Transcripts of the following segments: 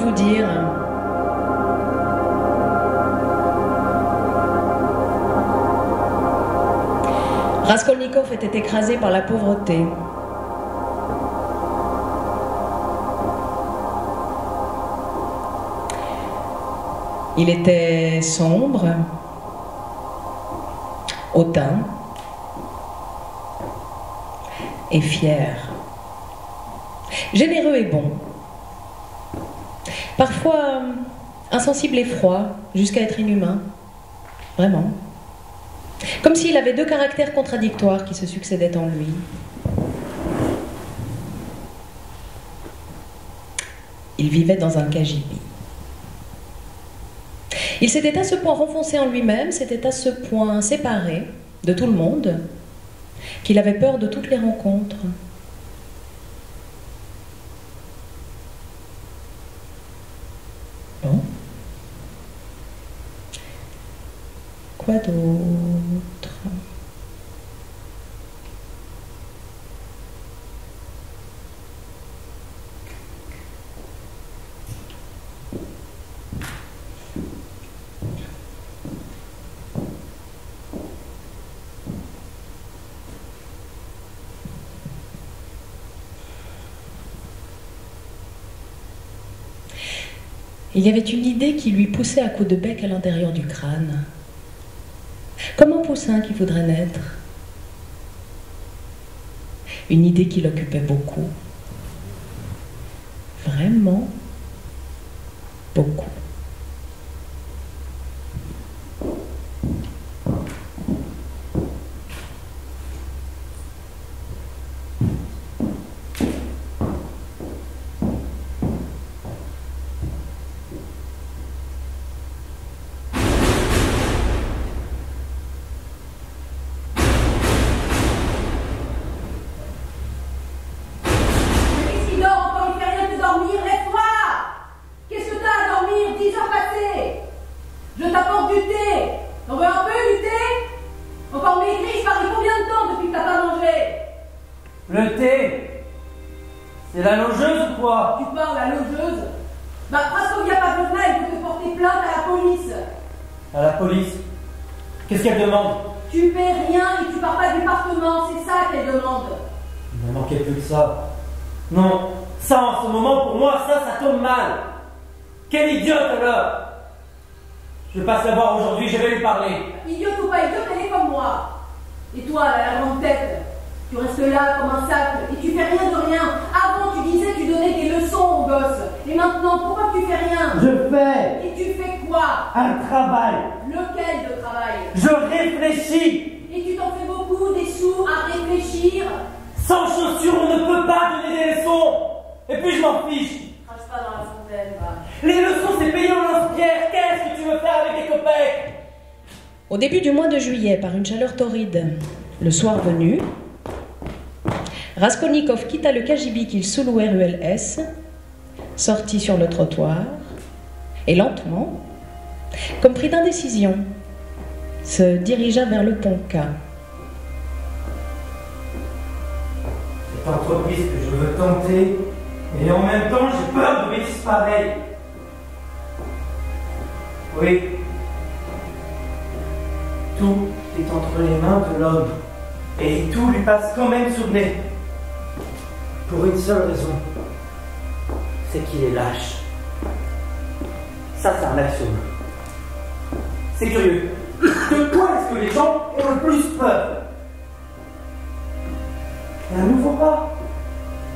tout dire. Raskolnikov était écrasé par la pauvreté. Il était sombre, hautain et fier. Généreux et bon. Parfois insensible et froid, jusqu'à être inhumain. Vraiment. Comme s'il avait deux caractères contradictoires qui se succédaient en lui. Il vivait dans un cagibi. Il s'était à ce point renfoncé en lui-même, s'était à ce point séparé de tout le monde, qu'il avait peur de toutes les rencontres. Bon. Quoi d'autre ? Il y avait une idée qui lui poussait à coups de bec à l'intérieur du crâne. Comme un poussin qui voudrait naître. Une idée qui l'occupait beaucoup. Vraiment beaucoup. Le thé, c'est la logeuse ou quoi? Tu parles à logeuse? Bah, Praskovia Pavlovna, elle veut te porter plainte à la police. À la police? Qu'est-ce qu'elle demande? Tu paies rien et tu pars pas du département, c'est ça qu'elle demande. Il ne manquait plus que ça. Non, ça en ce moment, pour moi, ça tombe mal. Quelle idiote alors! Je vais pas savoir aujourd'hui, je vais lui parler. Idiote ou pas idiote, elle est comme moi. Et toi, elle a la grande tête. Tu restes là comme un sac et tu fais rien de rien. Avant, tu disais tu donnais des leçons aux gosses. Et maintenant, pourquoi tu fais rien? Je fais Et tu fais quoi? un travail. Lequel de travail? Je réfléchis. Et tu t'en fais beaucoup des sous à réfléchir? Sans chaussures, on ne peut pas donner des leçons. Et puis je m'en fiche. Crache pas dans la fontaine, va. Les leçons, c'est payé en lance-pierre. Qu'est-ce que tu veux faire avec des copecs? Au début du mois de juillet, par une chaleur torride, le soir venu, Raskolnikov quitta le cagibi qu'il sous-louait ruelle S, sortit sur le trottoir et lentement, comme pris d'indécision, se dirigea vers le pont K. Cette entreprise que je veux tenter, et en même temps j'ai peur de bêtises pareilles. Oui, tout est entre les mains de l'homme, et tout lui passe quand même sous le nez. Pour une seule raison, c'est qu'il est lâche. Ça, c'est un axiome. C'est curieux. De quoi est-ce que les gens ont le plus peur? Et un nouveau pas.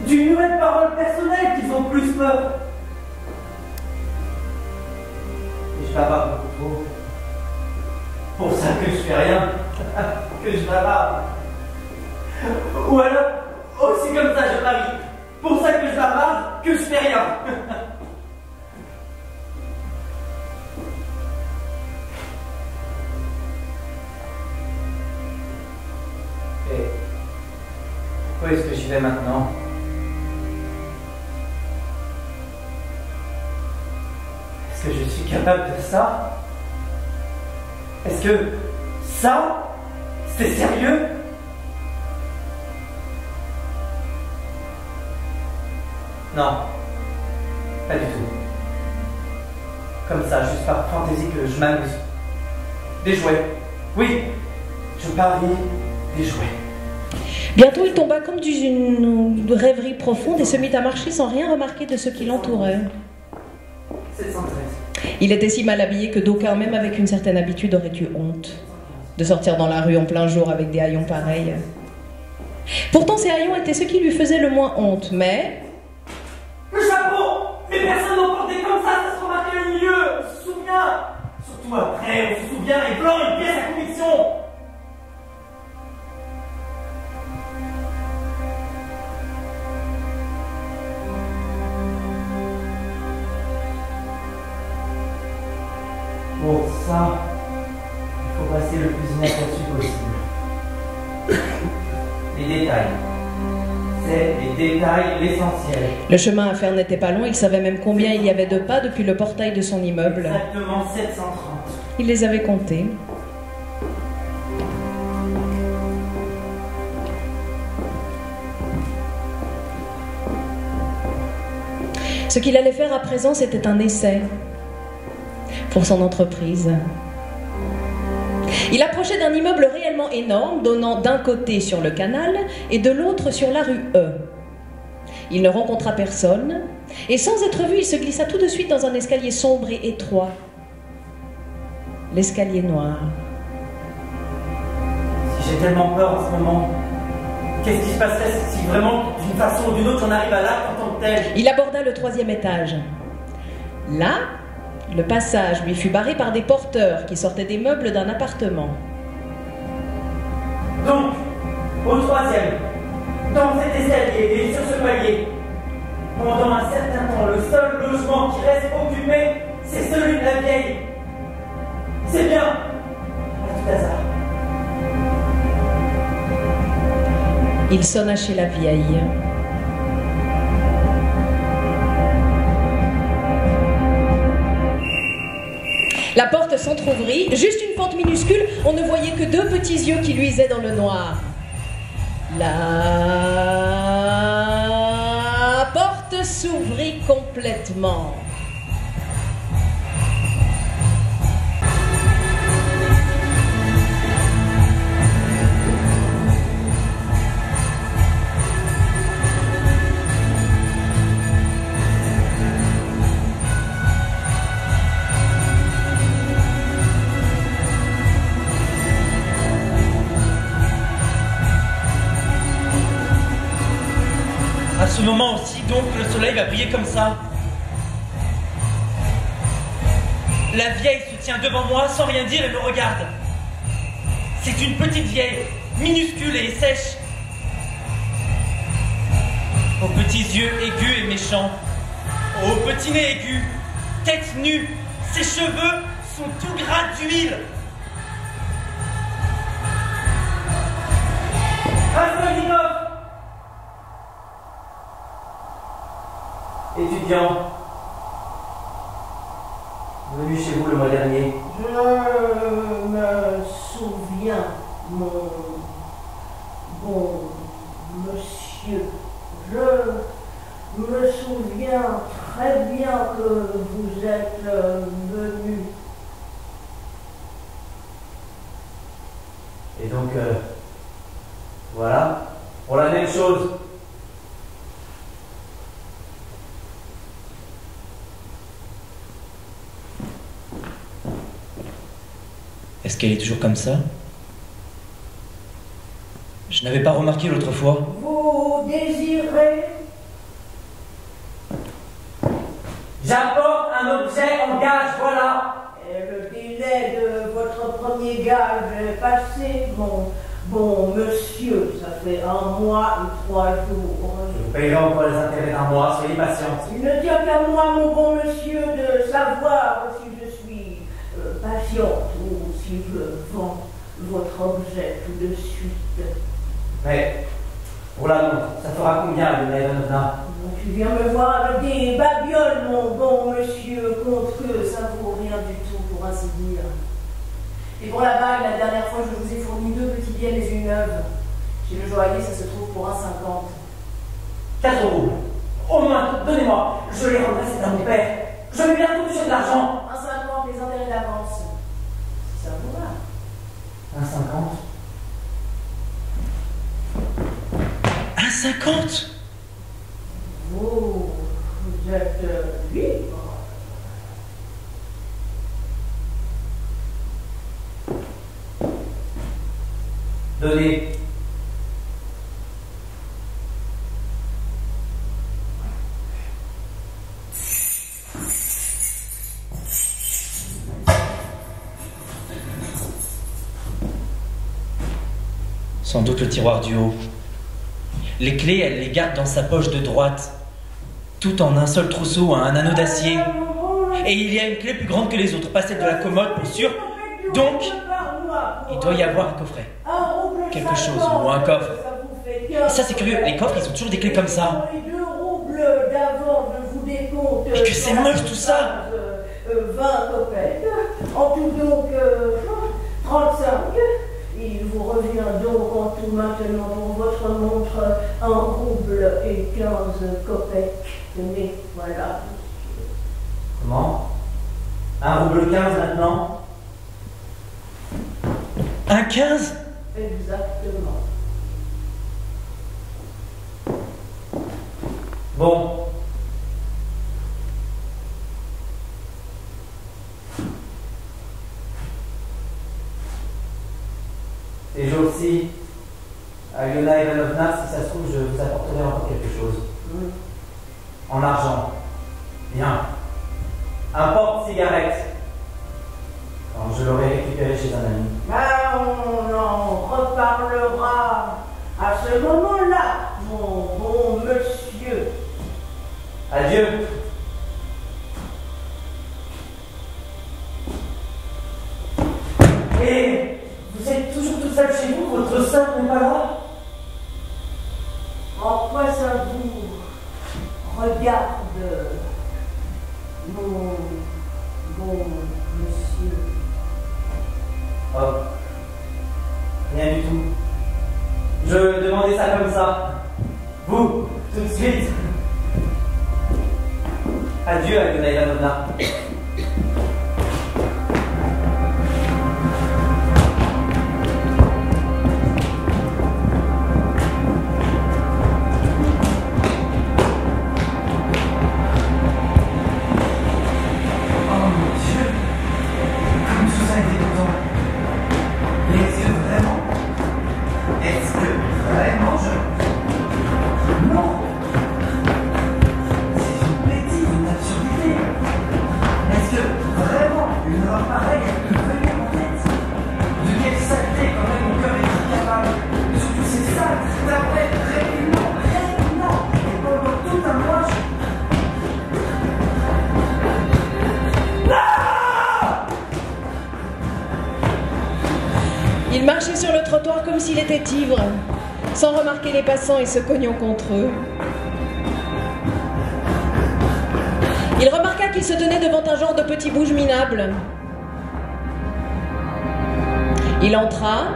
D'une nouvelle parole personnelle qu'ils ont plus peur. Et je bavarde beaucoup trop. Pour ça que je fais rien. Que je bavarde. Ou alors, aussi comme ça je parie. Pour ça que je bavarde, que je fais rien. Et où est-ce que j'y vais maintenant? Est-ce que je suis capable de ça? Est-ce que ça, c'est sérieux? Non, pas du tout. ça, juste par fantaisie que je m'amuse. Des jouets. Oui, je parie des jouets. Bientôt, il tomba comme d'une rêverie profonde et se mit à marcher sans rien remarquer de ce qui l'entourait. 713. Il était si mal habillé que d'aucuns, même avec une certaine habitude, auraient eu honte de sortir dans la rue en plein jour avec des haillons pareils. Pourtant, ces haillons étaient ce qui lui faisait le moins honte, mais... Le chapeau! Mais personne n'en portait comme ça se remarquait mieux! On se souvient! Surtout après, on se souvient, et blanc, une pièce à conviction! Pour ça, il faut passer le plus inaperçu possible. Les détails. C'est les détails, l'essentiel. Le chemin à faire n'était pas long, il savait même combien il y avait de pas depuis le portail de son immeuble. Exactement 730. Il les avait comptés. Ce qu'il allait faire à présent, c'était un essai pour son entreprise. Il approchait d'un immeuble réellement énorme, donnant d'un côté sur le canal et de l'autre sur la rue E. Il ne rencontra personne, et sans être vu, il se glissa tout de suite dans un escalier sombre et étroit. L'escalier noir. Si j'ai tellement peur en ce moment, qu'est-ce qui se passerait si vraiment, d'une façon ou d'une autre, on arrive à l'acte en tant que tel? Il aborda le 3e étage. Là, le passage lui fut barré par des porteurs qui sortaient des meubles d'un appartement. Donc, au 3e, dans cet escalier et sur ce palier, pendant un certain temps, le seul logement qui reste occupé, c'est celui de la vieille. C'est bien, à tout hasard. Il sonna chez la vieille. La porte s'entr'ouvrit, juste une pente minuscule, on ne voyait que 2 petits yeux qui luisaient dans le noir. La porte s'ouvrit complètement. À ce moment aussi, donc, le soleil va briller comme ça. La vieille se tient devant moi sans rien dire et me regarde. C'est une petite vieille, minuscule et sèche, aux petits yeux aigus et méchants, au petit nez aigu, tête nue, ses cheveux sont tout gras d'huile. Raskolnikov, étudiant, venu chez vous le mois dernier. Je me souviens, mon bon monsieur. Je me souviens très bien que vous êtes venu. Et donc, voilà, pour la même chose. Est-ce qu'elle est toujours comme ça? Je n'avais pas remarqué l'autre fois. Vous désirez? J'apporte un objet en gage, voilà. Et le délai de votre premier gage est passé, mon bon monsieur. Ça fait 1 mois et 3 jours. Je vous payerai encore les intérêts d'un mois, soyez patiente. Il ne tient qu'à moi, mon bon monsieur, de savoir si je suis patiente ou si je vends votre objet tout de suite. Mais, pour la montre, ça fera combien, Elena Ivanovna? Tu viens me voir avec des babioles, mon bon monsieur, contre que ça vaut rien du tout, pour ainsi dire. Et pour la bague, la dernière fois, je vous ai fourni 2 petits billets, les unes neuves. Chez le joaillier, ça se trouve pour 1,50. 4 roubles. Au moins, donnez-moi. Je les rendrai, c'est à mon père. Je vais bientôt toucher de l'argent. 1,50 d'avance. Si ça vous va. 1,50. 1,50? Vous êtes libre. Donnez. Sans doute le tiroir du haut. Les clés, elle les garde dans sa poche de droite, tout en un seul trousseau à un anneau d'acier. Et il y a une clé plus grande que les autres, pas celle de la commode pour sûr. Donc, il doit y avoir un coffret. Quelque chose, ou un coffre. Et ça c'est curieux, les coffres ils ont toujours des clés comme ça. Mais que c'est moche tout ça. 20 copecs, en tout donc 35. Il vous revient donc en tout maintenant pour votre montre 1 rouble et 15 copecs. Tenez, voilà. Comment? 1 rouble 15 maintenant? Un 15? Exactement. Bon. Ces jours-ci, Aliona Ivanovna, si ça se trouve, je vous apporterai encore quelque chose. En argent. Bien. Un porte-cigarette. Quand je l'aurai récupéré chez un ami. On en reparlera à ce moment-là, mon bon monsieur. Adieu. Et vous êtes toujours tout seul chez vous, votre sœur n'est pas là? En quoi ça vous regarde, mon bon monsieur? Oh. Rien du tout. Je demandais ça comme ça. Vous, tout de suite. Adieu, Aliona Ivanovna. Il marchait sur le trottoir comme s'il était ivre, sans remarquer les passants et se cognant contre eux. Il remarqua qu'il se tenait devant un genre de petit bouge minable. Il entra,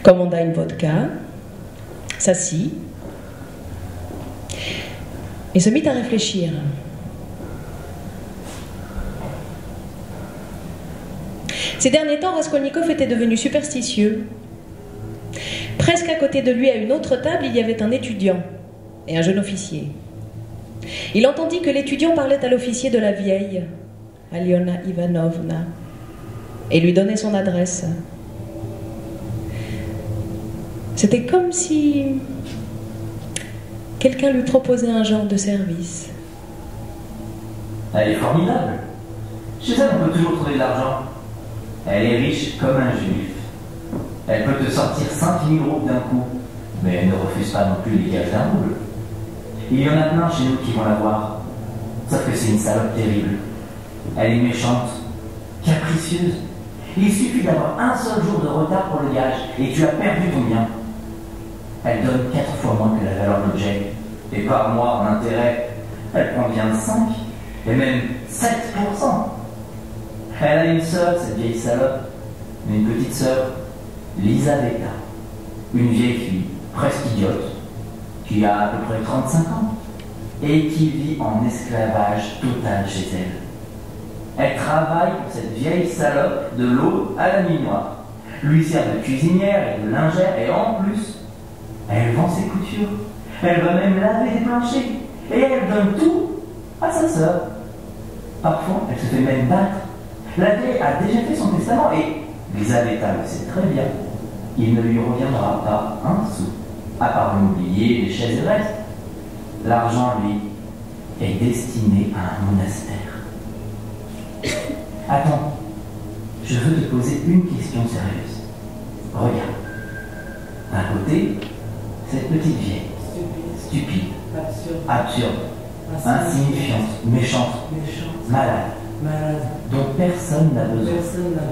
commanda une vodka, s'assit et se mit à réfléchir. Ces derniers temps, Raskolnikov était devenu superstitieux. Presque à côté de lui, à une autre table, il y avait un étudiant et un jeune officier. Il entendit que l'étudiant parlait à l'officier de la vieille, Aliona Ivanovna, et lui donnait son adresse. C'était comme si quelqu'un lui proposait un genre de service. Elle est formidable. Chez elle, on peut toujours trouver de l'argent. Elle est riche comme un juif. Elle peut te sortir 5000 roubles d'un coup, mais elle ne refuse pas non plus les gages d'un rouble. Il y en a plein chez nous qui vont la voir. Sauf que c'est une salope terrible. Elle est méchante, capricieuse. Il suffit d'avoir un seul jour de retard pour le gage et tu as perdu ton bien. Elle donne 4 fois moins que la valeur de l'objet. Et par mois, en intérêt, elle prend bien 5 et même 7%. Elle a une sœur, cette vieille salope, mais une petite sœur, Lisaveta, une vieille fille, presque idiote, qui a à peu près 35 ans. et qui vit en esclavage total chez elle. Elle travaille pour cette vieille salope de l'aube à la nuit noire, lui sert de cuisinière et de lingère, et en plus, elle vend ses coutures. Elle va même laver des planchers, et elle donne tout à sa sœur. Parfois, elle se fait même battre. La vieille a déjà fait son testament, et Xaveta le sait très bien. Il ne lui reviendra pas un sou, à part le mobilier, les chaises et le reste. L'argent, lui, est destiné à un monastère. Attends, je veux te poser une question sérieuse. Regarde. D'un côté, cette petite vieille, stupide, absurde, insignifiante, méchante, malade, dont personne n'a besoin.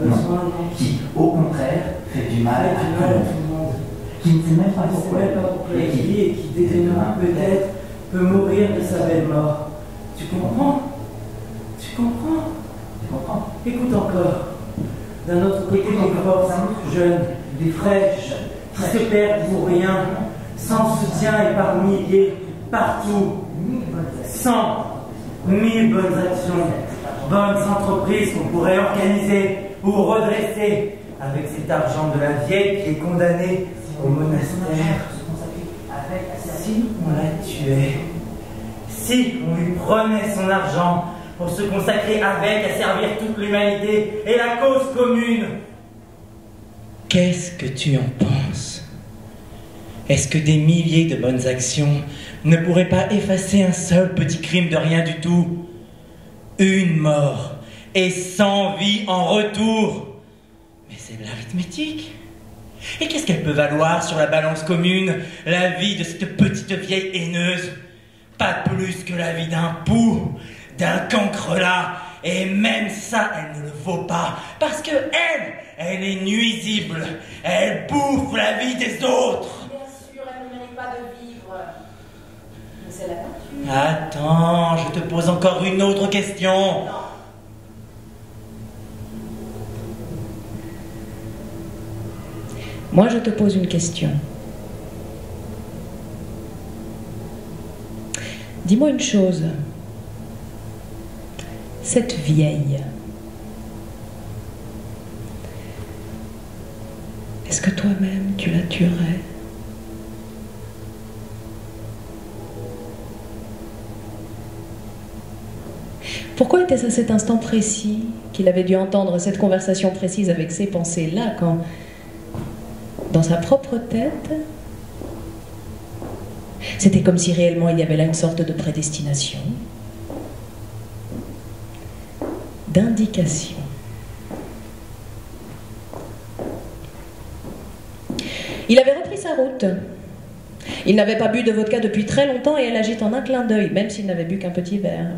Non. Qui, au contraire, fait du mal à tout le monde. Qui ne sait même pas pourquoi. Et qui, demain peut-être, peut mourir de sa belle mort. Tu comprends? Tu comprends? Écoute encore. D'un autre côté, des forces jeunes, des fraîches, qui se perdent pour rien, sans soutien et par milliers, partout. 100 000 bonnes actions, bonnes entreprises qu'on pourrait organiser ou redresser avec cet argent de la vieille qui est condamnée au monastère. Si on la tuait, si on lui prenait son argent pour se consacrer avec à servir toute l'humanité et la cause commune. Qu'est-ce que tu en penses? Est-ce que des milliers de bonnes actions ne pourraient pas effacer un seul petit crime de rien du tout? Une mort et 100 vies en retour. Mais c'est de l'arithmétique. Et qu'est-ce qu'elle peut valoir sur la balance commune, la vie de cette petite vieille haineuse? Pas plus que la vie d'un pou, d'un cancrelat. Et même ça, elle ne le vaut pas. Parce que elle est nuisible. Elle bouffe la vie des autres. Bien sûr, elle ne mérite pas de vivre. Mais c'est la nature. Attends, je te pose encore une autre question. Non. Moi, je te pose une question. Dis-moi une chose. Cette vieille, est-ce que toi-même tu la tuerais? Pourquoi était-ce à cet instant précis qu'il avait dû entendre cette conversation précise avec ces pensées-là quand, dans sa propre tête, c'était comme si réellement il y avait là une sorte de prédestination, d'indication. Il avait repris sa route. Il n'avait pas bu de vodka depuis très longtemps et elle agite en un clin d'œil, même s'il n'avait bu qu'un petit verre.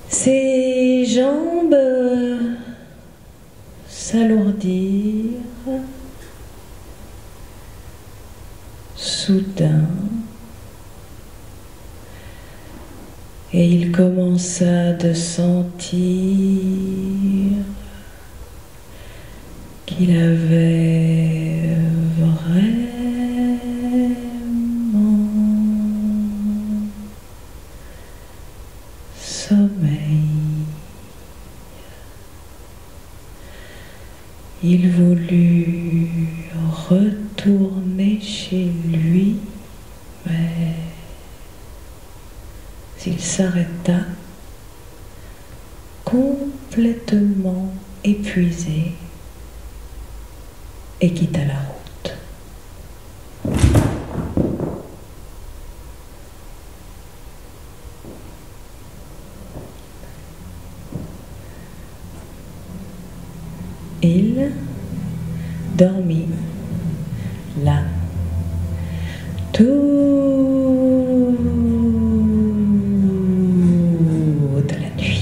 Ses jambes s'alourdirent. Soudain, et il commença de sentir qu'il avait vraiment sommeil. Il voulut retourner chez lui, mais s'il s'arrêta, complètement épuisé, et quitta la route. Il dormit là toute la nuit.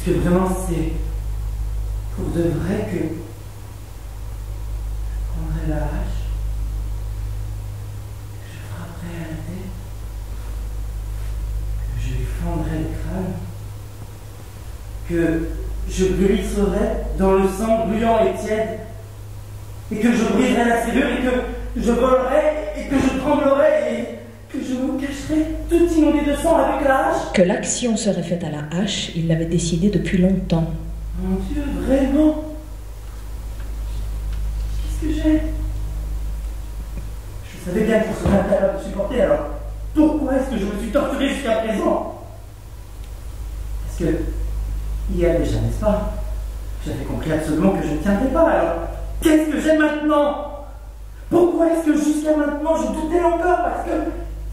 Est-ce que vraiment c'est pour de vrai que je prendrai la hache, que je frapperai à la tête, que je lui fendrai le crâne, que je glisserai dans le sang brûlant et tiède, et que je briserai la serrure, et que je volerai, et que je tremblerai, et que je me cacherai tout inondé de sang avec la hache. Que l'action serait faite à la hache, il l'avait décidé depuis longtemps. Mon Dieu, vraiment? Qu'est-ce que j'ai? Je savais bien que vous seriez incapable de supporter, alors pourquoi est-ce que je me suis torturé jusqu'à présent? Parce que, hier déjà, n'est-ce pas? J'avais compris absolument que je ne tiendrais pas, alors qu'est-ce que j'ai maintenant? Pourquoi est-ce que jusqu'à maintenant je doutais encore? Parce que,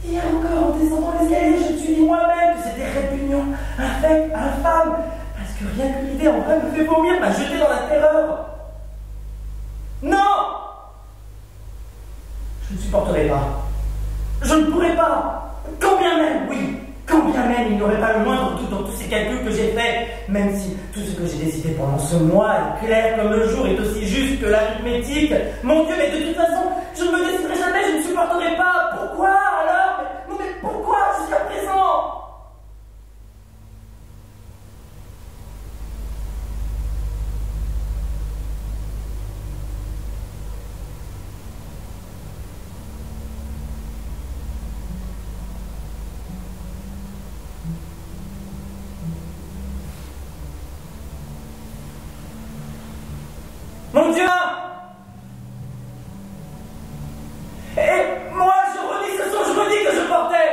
hier encore, en descendant l'escalier, je me suis dit moi-même que c'était répugnant, infect, infâme. Parce que rien que l'idée en vrai me fait vomir, m'a jeté dans la terreur. Non! Je ne supporterai pas. Je ne pourrai pas. Quand bien même, oui, quand bien même il n'y aurait pas le moindre doute dans tous ces calculs que j'ai faits, même si tout ce que j'ai décidé pendant ce mois est clair comme le jour, est aussi juste que l'arithmétique. Mon Dieu, mais de toute façon, je ne me déciderai jamais, je ne supporterai pas. Pourquoi alors? Non mais pourquoi jusqu'à présent? Mon Dieu! Et moi, je redis ce son, je redis que je portais!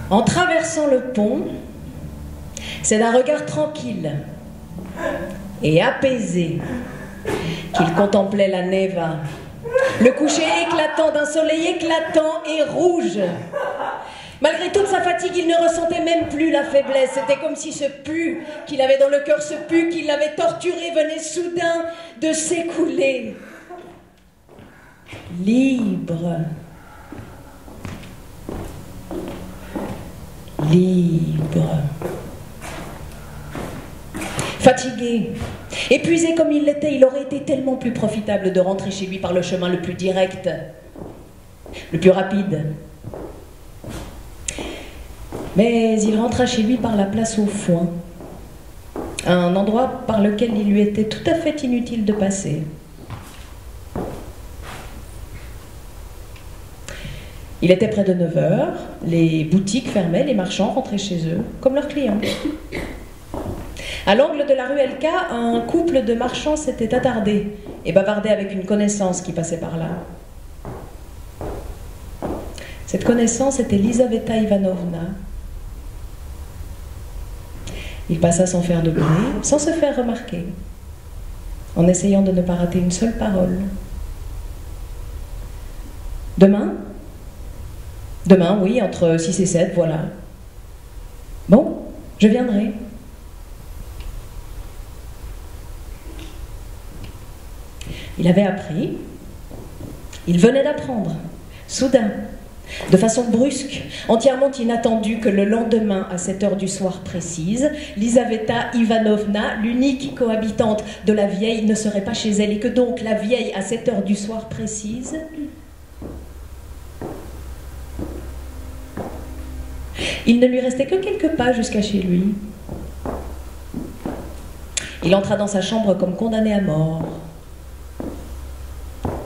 En traversant le pont, c'est d'un regard tranquille et apaisé qu'il contemplait la Neva, le coucher éclatant d'un soleil éclatant et rouge. Malgré toute sa fatigue, il ne ressentait même plus la faiblesse. C'était comme si ce pu qu'il avait dans le cœur, ce pu qui l'avait torturé, venait soudain de s'écouler. Libre. Libre. Fatigué, épuisé comme il l'était, il aurait été tellement plus profitable de rentrer chez lui par le chemin le plus direct, le plus rapide. Mais il rentra chez lui par la place au foin, un endroit par lequel il lui était tout à fait inutile de passer. Il était près de 9 h, les boutiques fermaient, les marchands rentraient chez eux, comme leurs clients. À l'angle de la rue Elka, un couple de marchands s'était attardé et bavardait avec une connaissance qui passait par là. Cette connaissance était Lizaveta Ivanovna. Il passa sans faire de bruit, sans se faire remarquer, en essayant de ne pas rater une seule parole. Demain? Demain, oui, entre 6 et 7, voilà. Bon, je viendrai. Il avait appris, il venait d'apprendre, soudain, de façon brusque, entièrement inattendue, que le lendemain, à 7 h du soir précise, Lizaveta Ivanovna, l'unique cohabitante de la vieille, ne serait pas chez elle, et que donc la vieille, à 7 h du soir précise, il ne lui restait que quelques pas jusqu'à chez lui. Il entra dans sa chambre comme condamné à mort.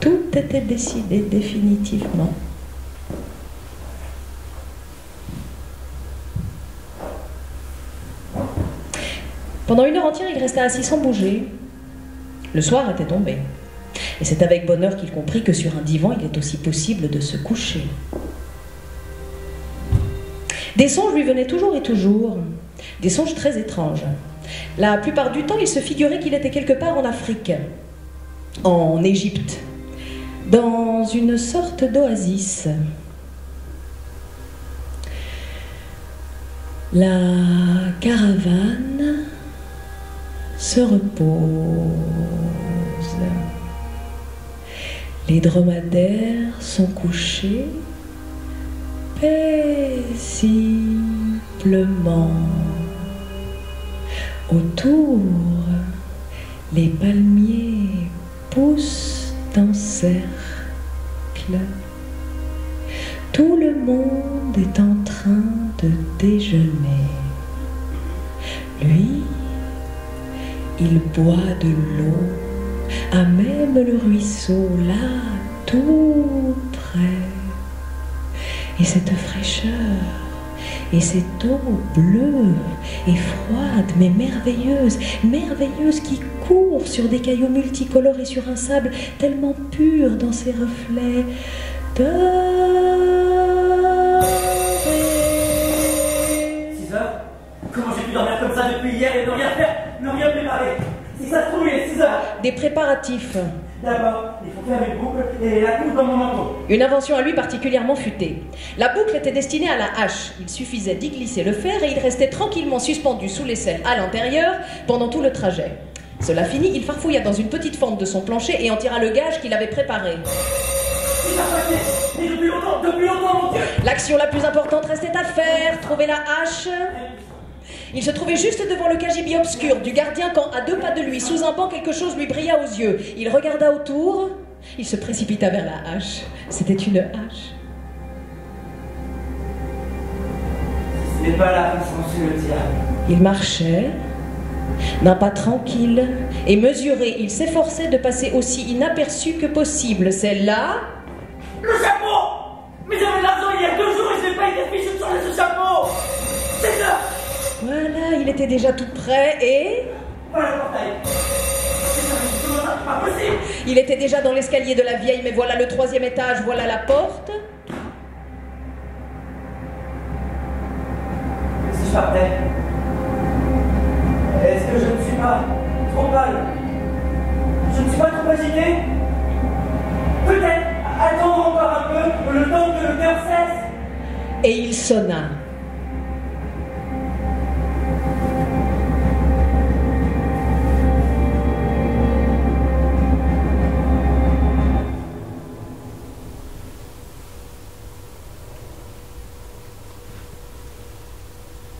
Tout était décidé définitivement. Pendant 1 heure entière, il resta assis sans bouger. Le soir était tombé. Et c'est avec bonheur qu'il comprit que sur un divan, il est aussi possible de se coucher. Des songes lui venaient toujours et toujours, des songes très étranges. La plupart du temps, il se figurait qu'il était quelque part en Afrique, en Égypte, dans une sorte d'oasis. La caravane se repose. Les dromadaires sont couchés paisiblement. Autour, les palmiers poussent en cercle. Tout le monde est en train de déjeuner. Lui, il boit de l'eau, à même le ruisseau, là, tout près. Et cette fraîcheur, et cette eau bleue et froide, mais merveilleuse, merveilleuse, qui court sur des cailloux multicolores et sur un sable tellement pur dans ses reflets. 6 heures? Comment j'ai pu dormir comme ça depuis hier et ne rien faire, ne rien préparer? Si ça se trouve, il est 6 heures. Des préparatifs. D'abord, il faut faire une boucle et la coudre dans mon manteau. Une invention à lui particulièrement futée. La boucle était destinée à la hache. Il suffisait d'y glisser le fer et il restait tranquillement suspendu sous l'aisselle à l'intérieur pendant tout le trajet. Cela fini, il farfouilla dans une petite fente de son plancher et en tira le gage qu'il avait préparé. Mais depuis longtemps, mon Dieu! L'action la plus importante restait à faire, trouver la hache. Il se trouvait juste devant le cagibi obscur du gardien quand, à 2 pas de lui, sous un banc, quelque chose lui brilla aux yeux. Il regarda autour, il se précipita vers la hache. C'était une hache. Ce n'est pas là qu'ils sont sur le diable. Il marchait, d'un pas tranquille et mesuré. Il s'efforçait de passer aussi inaperçu que possible. C'est là... Le chapeau! Mais j'avais de l'argent il y a 2 jours et je n'ai pas été fichu de changer ce chapeau! C'est ça! Voilà, il était déjà tout prêt et... Voilà le portail! C'est pas possible! Il était déjà dans l'escalier de la vieille, mais voilà le 3e étage, voilà la porte. Si je partais, est-ce que je ne suis pas trop pâle? Je ne suis pas trop agité? Peut-être attendre encore un peu, le temps que le cœur cesse. Et il sonna.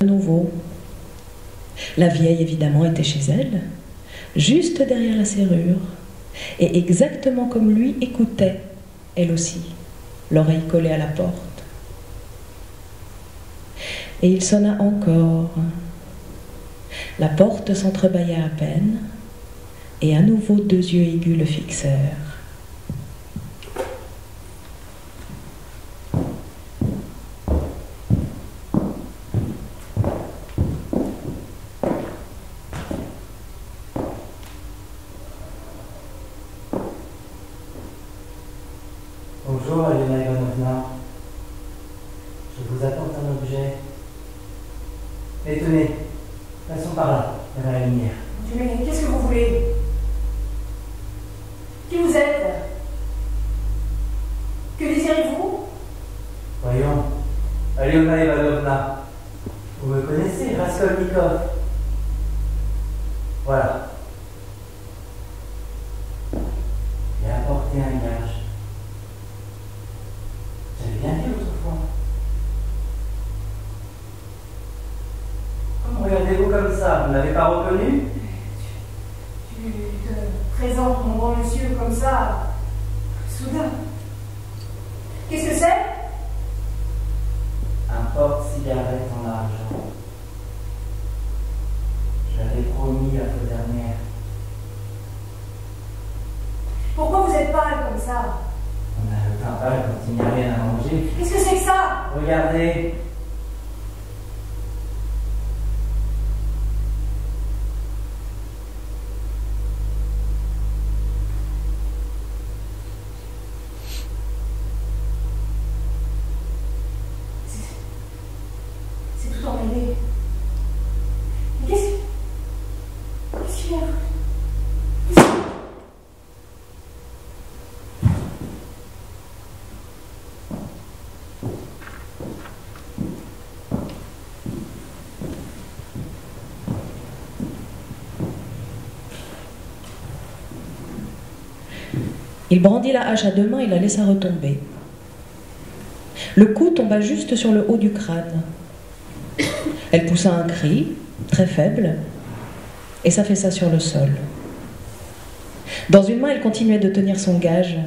À nouveau. La vieille, évidemment, était chez elle, juste derrière la serrure, et exactement comme lui, écoutait, elle aussi, l'oreille collée à la porte. Et il sonna encore. La porte s'entrebâilla à peine, et à nouveau 2 yeux aigus le fixèrent. Bonjour, Aliona Ivanovna. Je vous apporte un objet. Et tenez, passons par là, vers la lumière. Mais qu'est-ce que vous voulez? Qui vous êtes? Que désirez-vous? Voyons, Aliona Ivanovna, vous me connaissez, Raskolnikov. Voilà. J'ai apporté un gage. J'avais bien dit autrefois. Comment regardez-vous comme ça? Vous ne l'avez pas reconnu? Tu te présentes, mon bon monsieur, comme ça, soudain. Qu'est-ce que c'est? Un porte-cigarette en argent. Je l'avais promis la fois dernière. Pourquoi vous êtes pâle comme ça? On a le teint pâle quand il n'y a rien à manger. Qu'est-ce que c'est que ça? Regardez. C'est tout emmêlé. Mais qu'est-ce qu'il y a? Il brandit la hache à deux mains et la laissa retomber. Le coup tomba juste sur le haut du crâne. Elle poussa un cri, très faible, et s'affaissa sur le sol. Dans une main, elle continuait de tenir son gage.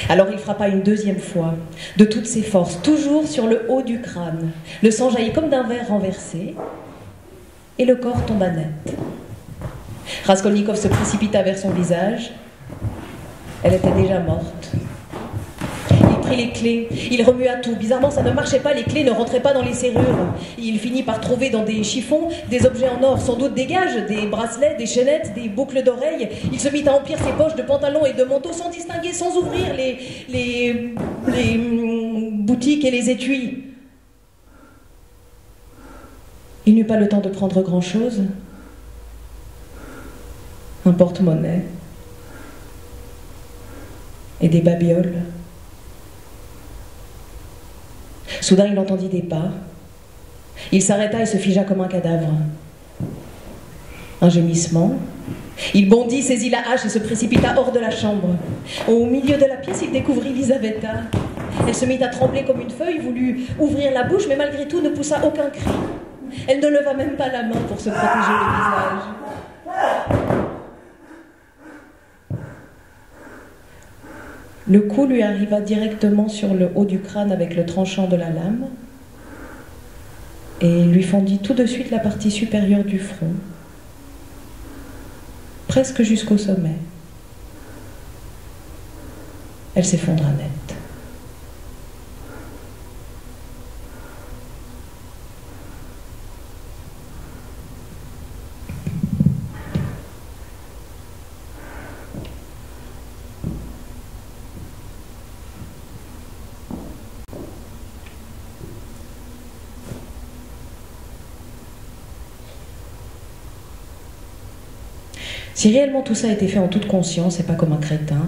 Alors il frappa une deuxième fois, de toutes ses forces, toujours sur le haut du crâne. Le sang jaillit comme d'un verre renversé, et le corps tomba net. Raskolnikov se précipita vers son visage. Elle était déjà morte. Il prit les clés, il remua tout. Bizarrement, ça ne marchait pas, les clés ne rentraient pas dans les serrures. Il finit par trouver dans des chiffons des objets en or, sans doute des gages, des bracelets, des chaînettes, des boucles d'oreilles. Il se mit à emplir ses poches de pantalon et de manteau sans distinguer, sans ouvrir les boutiques et les étuis. Il n'eut pas le temps de prendre grand-chose. Un porte-monnaie et des babioles. Soudain, il entendit des pas. Il s'arrêta et se figea comme un cadavre. Un gémissement. Il bondit, saisit la hache et se précipita hors de la chambre. Au milieu de la pièce, il découvrit Lizaveta. Elle se mit à trembler comme une feuille, voulut ouvrir la bouche, mais malgré tout ne poussa aucun cri. Elle ne leva même pas la main pour se protéger le visage. Le coup lui arriva directement sur le haut du crâne avec le tranchant de la lame et lui fendit tout de suite la partie supérieure du front, presque jusqu'au sommet. Elle s'effondra net. Si réellement tout ça a été fait en toute conscience et pas comme un crétin,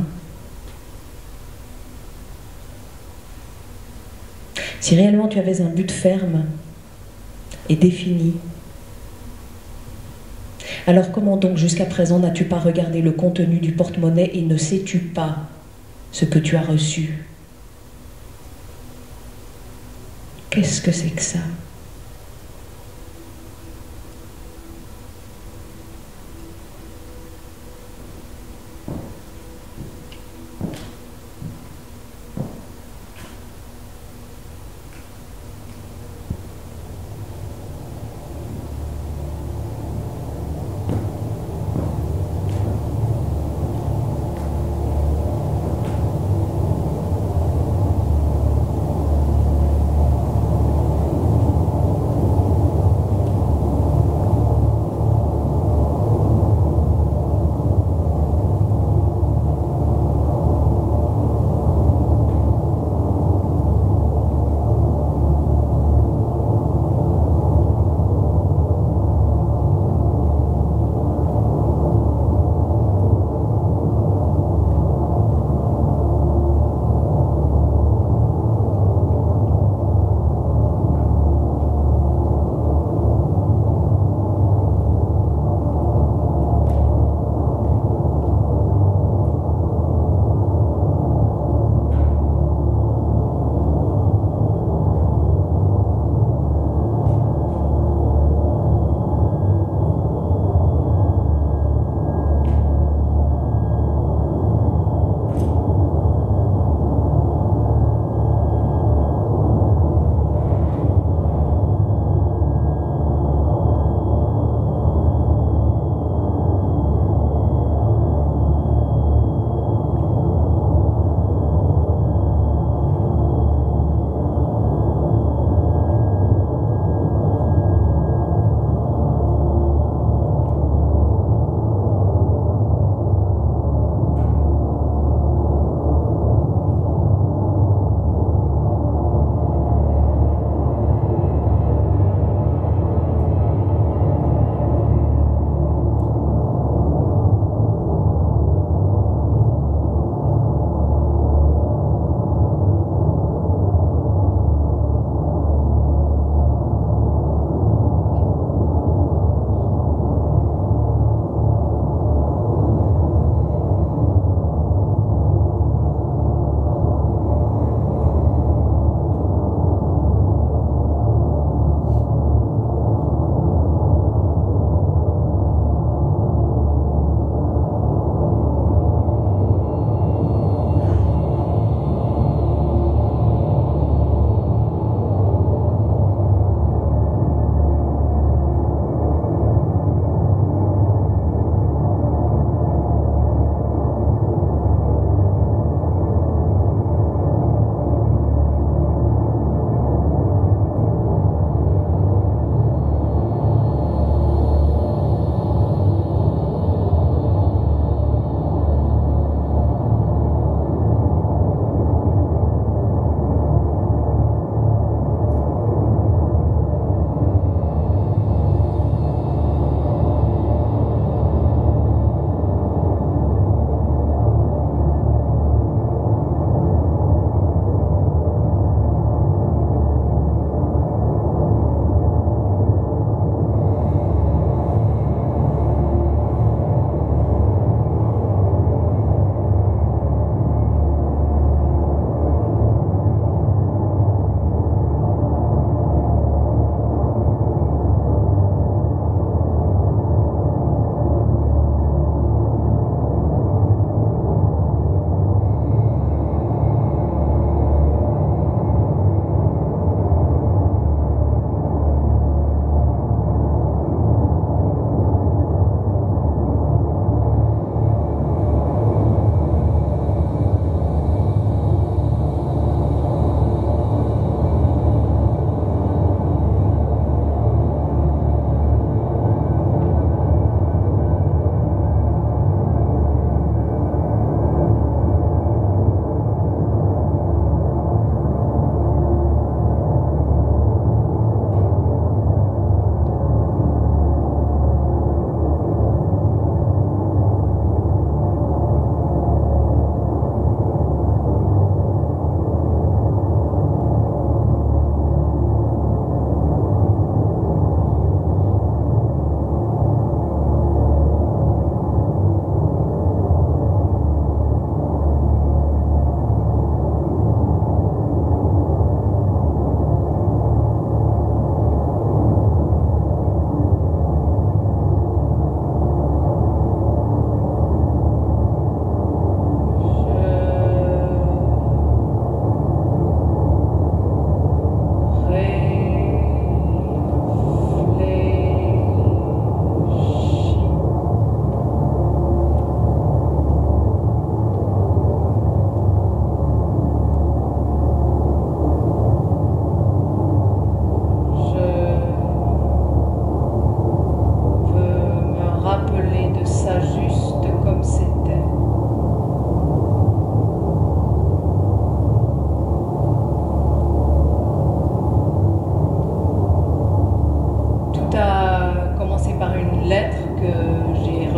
si réellement tu avais un but ferme et défini, alors comment donc jusqu'à présent n'as-tu pas regardé le contenu du porte-monnaie et ne sais-tu pas ce que tu as reçu? Qu'est-ce que c'est que ça?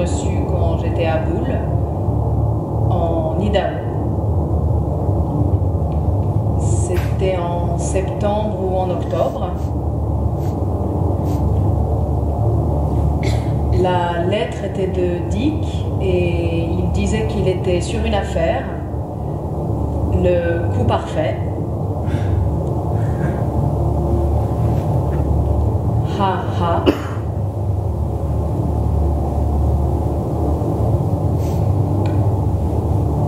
reçu quand j'étais à Bull, en Idaho. C'était en septembre ou en octobre. La lettre était de Dick et il disait qu'il était sur une affaire, le coup parfait. Ha ha.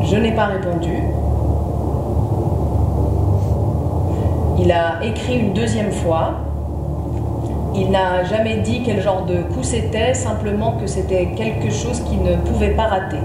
Je n'ai pas répondu. Il a écrit une deuxième fois. Il n'a jamais dit quel genre de coup c'était, simplement que c'était quelque chose qu'il ne pouvait pas rater.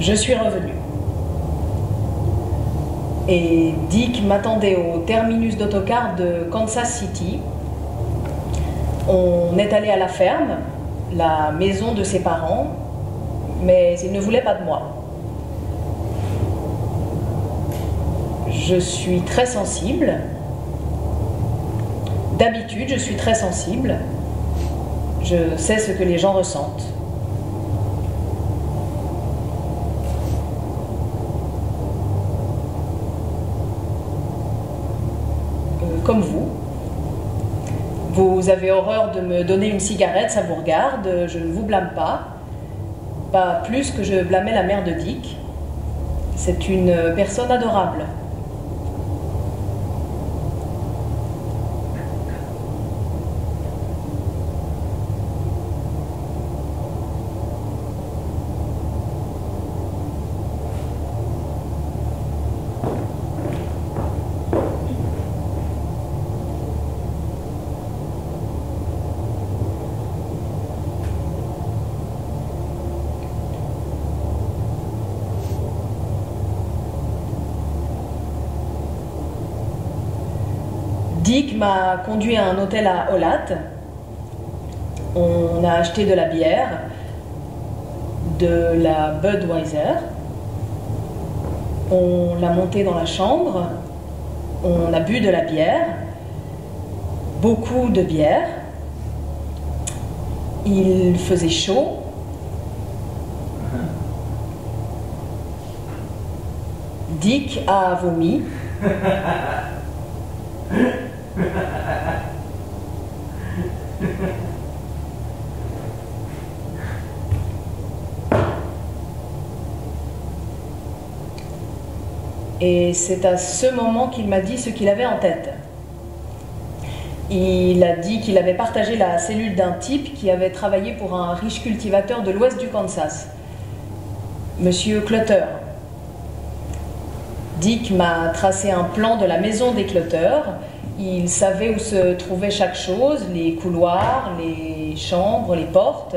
Je suis revenue. Et Dick m'attendait au terminus d'autocar de Kansas City. On est allé à la ferme, la maison de ses parents, mais il ne voulait pas de moi. Je suis très sensible. D'habitude, je suis très sensible. Je sais ce que les gens ressentent. Comme vous. Vous avez horreur de me donner une cigarette, ça vous regarde, je ne vous blâme pas. Pas plus que je blâmais la mère de Dick. C'est une personne adorable. Dick m'a conduit à un hôtel à Olathe. On a acheté de la bière, de la Budweiser. On l'a monté dans la chambre. On a bu de la bière, beaucoup de bière. Il faisait chaud. Dick a vomi. Et c'est à ce moment qu'il m'a dit ce qu'il avait en tête. Il a dit qu'il avait partagé la cellule d'un type qui avait travaillé pour un riche cultivateur de l'ouest du Kansas, Monsieur Clutter. Dick m'a tracé un plan de la maison des Clutter. Il savait où se trouvait chaque chose, les couloirs, les chambres, les portes.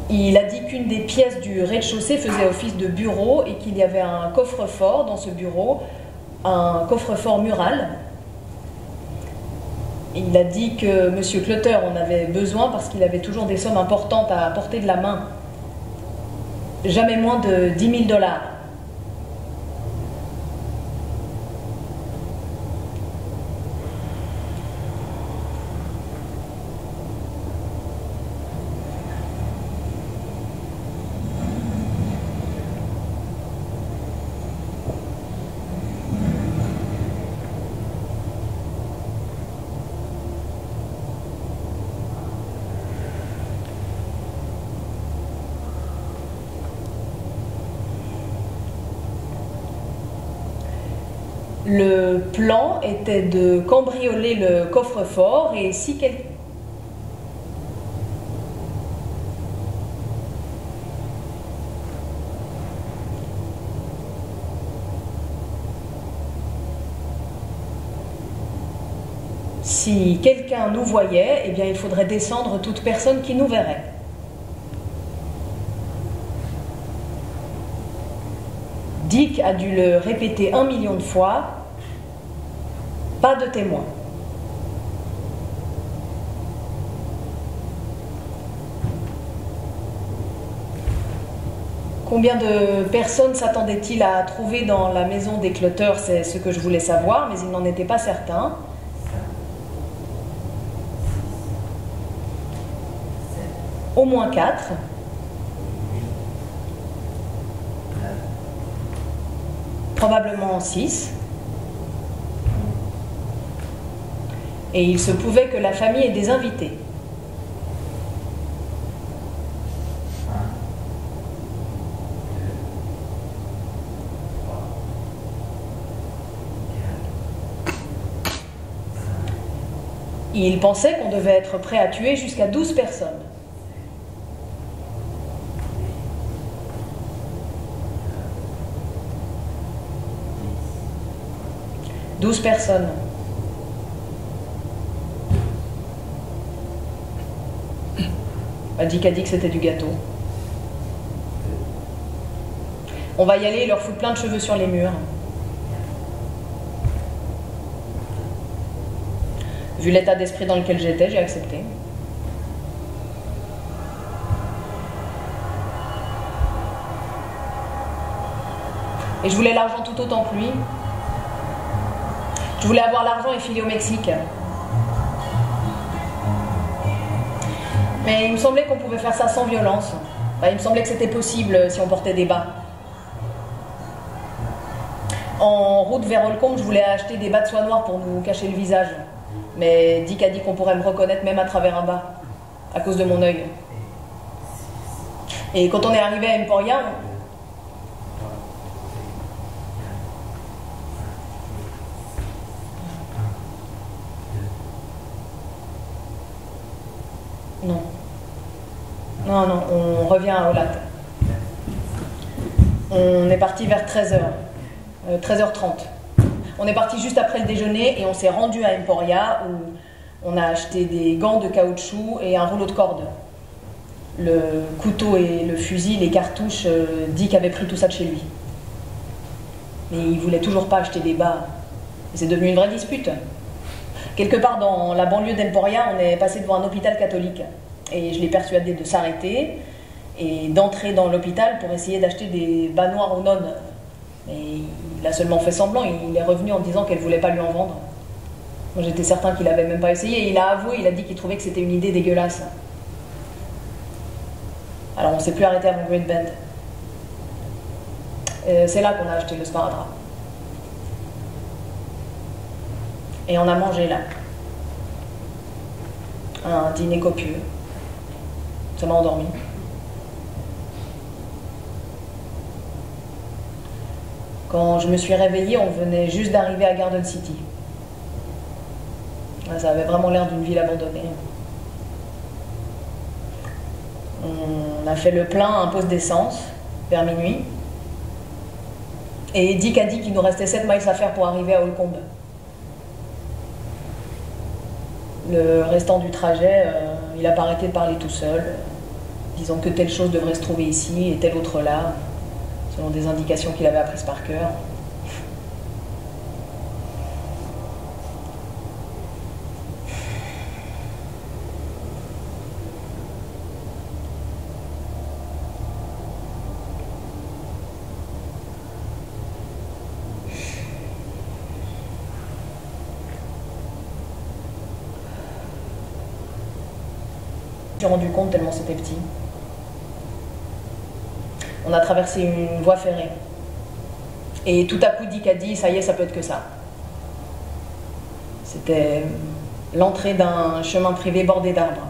Il a dit qu'une des pièces du rez-de-chaussée faisait office de bureau et qu'il y avait un coffre-fort dans ce bureau, un coffre-fort mural. Il a dit que M. Clutter en avait besoin parce qu'il avait toujours des sommes importantes à portée de la main. Jamais moins de 10 000 $. Le plan était de cambrioler le coffre-fort et si quelqu'un... Si quelqu'un nous voyait, eh bien il faudrait descendre toute personne qui nous verrait. Dick a dû le répéter 1 million de fois, pas de témoins. Combien de personnes s'attendait-il à trouver dans la maison des Clutter? C'est ce que je voulais savoir, mais il n'en était pas certain. Au moins 4. Probablement 6. Et il se pouvait que la famille ait des invités. Il pensait qu'on devait être prêt à tuer jusqu'à 12 personnes. « 12 personnes. Dick a dit que c'était du gâteau. On va y aller et leur foutre plein de cheveux sur les murs. Vu l'état d'esprit dans lequel j'étais, j'ai accepté. Et je voulais l'argent tout autant que lui. Je voulais avoir l'argent et filer au Mexique. Mais il me semblait qu'on pouvait faire ça sans violence. Enfin, il me semblait que c'était possible si on portait des bas. En route vers Holcomb, je voulais acheter des bas de soie noire pour nous cacher le visage. Mais Dick a dit qu'on pourrait me reconnaître même à travers un bas, à cause de mon œil. Et quand on est arrivé à Emporia, non. Non, on revient à Olat. On est parti vers 13h. 13h30. On est parti juste après le déjeuner et on s'est rendu à Emporia où on a acheté des gants de caoutchouc et un rouleau de corde. Le couteau et le fusil, les cartouches, Dick avait pris tout ça de chez lui. Mais il voulait toujours pas acheter des bas. Et c'est devenu une vraie dispute. Quelque part dans la banlieue d'Emporia, on est passé devant un hôpital catholique. Et je l'ai persuadé de s'arrêter et d'entrer dans l'hôpital pour essayer d'acheter des bas noirs aux nonnes. Mais il a seulement fait semblant, il est revenu en disant qu'elle ne voulait pas lui en vendre. Moi j'étais certain qu'il n'avait même pas essayé, et il a avoué, il a dit qu'il trouvait que c'était une idée dégueulasse. Alors on ne s'est plus arrêté avant Great Bend. C'est là qu'on a acheté le sparadrap. Et on a mangé là. Un dîner copieux. Ça m'a endormi. Quand je me suis réveillée, on venait juste d'arriver à Garden City. Ça avait vraiment l'air d'une ville abandonnée. On a fait le plein à un poste d'essence vers minuit. Et Dick a dit qu'il nous restait 7 miles à faire pour arriver à Holcomb. Le restant du trajet, il n'a pas arrêté de parler tout seul, disant que telle chose devrait se trouver ici et telle autre là, selon des indications qu'il avait apprises par cœur. Je me suis rendu compte tellement c'était petit. On a traversé une voie ferrée. Et tout à coup, Dick a dit, ça y est, ça peut être que ça. C'était l'entrée d'un chemin privé bordé d'arbres.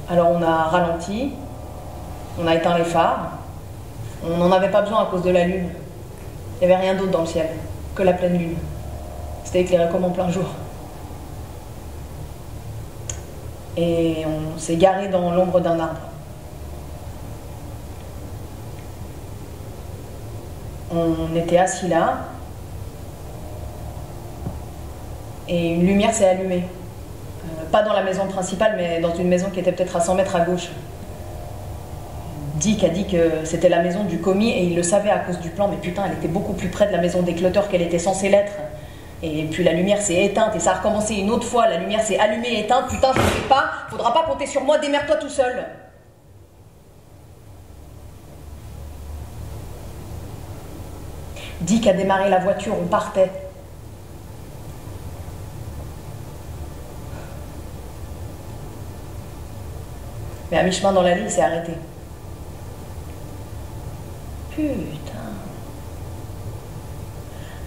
Alors on a ralenti, on a éteint les phares. On n'en avait pas besoin à cause de la lune. Il n'y avait rien d'autre dans le ciel, que la pleine lune. C'était éclairé comme en plein jour. Et on s'est garé dans l'ombre d'un arbre. On était assis là, et une lumière s'est allumée. Pas dans la maison principale, mais dans une maison qui était peut-être à 100 mètres à gauche. Dick a dit que c'était la maison du commis, et il le savait à cause du plan, mais putain, elle était beaucoup plus près de la maison des Clutter qu'elle était censée l'être. Et puis la lumière s'est éteinte, et ça a recommencé une autre fois, la lumière s'est allumée et éteinte. Putain, je sais pas, faudra pas compter sur moi, démerde-toi tout seul. Dick a démarré la voiture, on partait. Mais à mi-chemin dans l'allée, il s'est arrêté. Putain.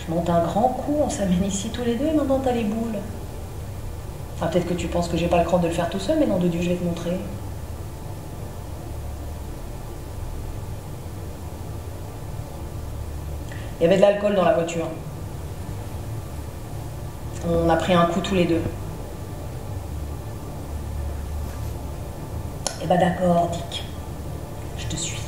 Je monte un grand coup, on s'amène ici tous les deux et maintenant t'as les boules. Enfin, peut-être que tu penses que j'ai pas le cran de le faire tout seul, mais nom de Dieu, je vais te montrer. Il y avait de l'alcool dans la voiture. On a pris un coup tous les deux. Eh ben d'accord, Dick. Je te suis.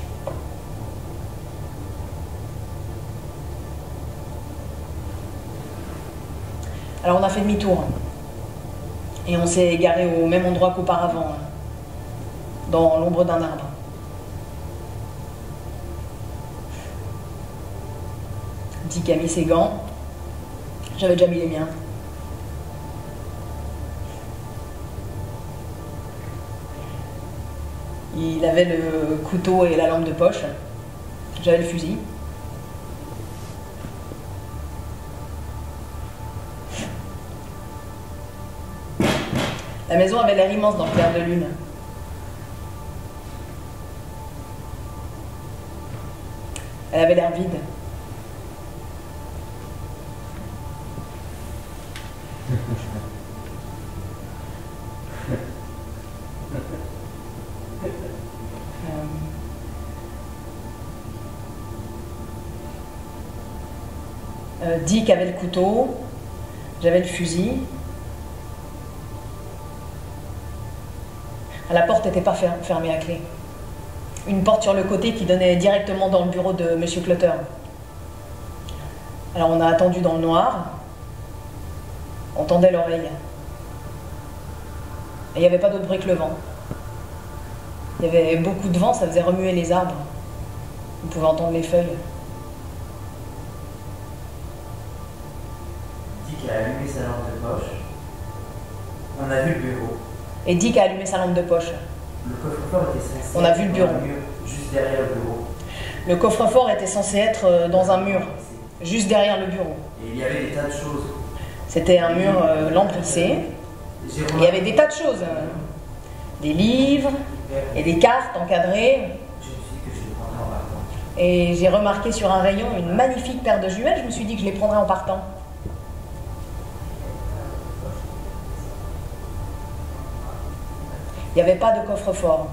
Alors on a fait demi-tour. Et on s'est garé au même endroit qu'auparavant, dans l'ombre d'un arbre. Dick a mis ses gants. J'avais déjà mis les miens. Il avait le couteau et la lampe de poche. J'avais le fusil. La maison avait l'air immense dans le clair de lune. Elle avait l'air vide. Dick avait le couteau, j'avais le fusil. La porte n'était pas fermée à clé. Une porte sur le côté qui donnait directement dans le bureau de M. Clutter. Alors on a attendu dans le noir. On tendait l'oreille. Et il n'y avait pas d'autre bruit que le vent. Il y avait beaucoup de vent, ça faisait remuer les arbres. On pouvait entendre les feuilles. Dick a allumé sa lampe de poche. On a vu le bureau. Et Dick a allumé sa lampe de poche. Le coffre-fort était censé On a vu le bureau. être dans un mur, juste derrière le bureau. Le coffre-fort était censé être dans un mur, juste derrière le bureau. Et il y avait des tas de choses. C'était un mur lambrissé. Il y avait des tas de choses. Des livres et des cartes encadrées. Je me suis dit que je les prendrais en partant. Et j'ai remarqué sur un rayon une magnifique paire de jumelles. Je me suis dit que je les prendrais en partant. Il n'y avait pas de coffre-fort.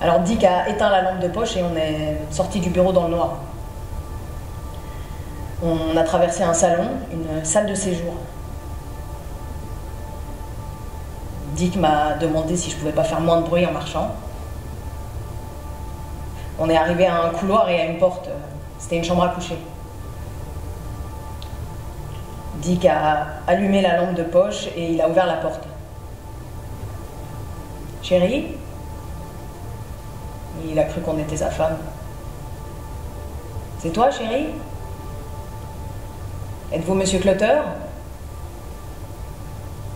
Alors Dick a éteint la lampe de poche et on est sorti du bureau dans le noir. On a traversé un salon, une salle de séjour. Dick m'a demandé si je pouvais pas faire moins de bruit en marchant. On est arrivé à un couloir et à une porte. C'était une chambre à coucher. Dick a allumé la lampe de poche et il a ouvert la porte. Chérie? Il a cru qu'on était sa femme. C'est toi, chérie? Êtes-vous Monsieur Clutter?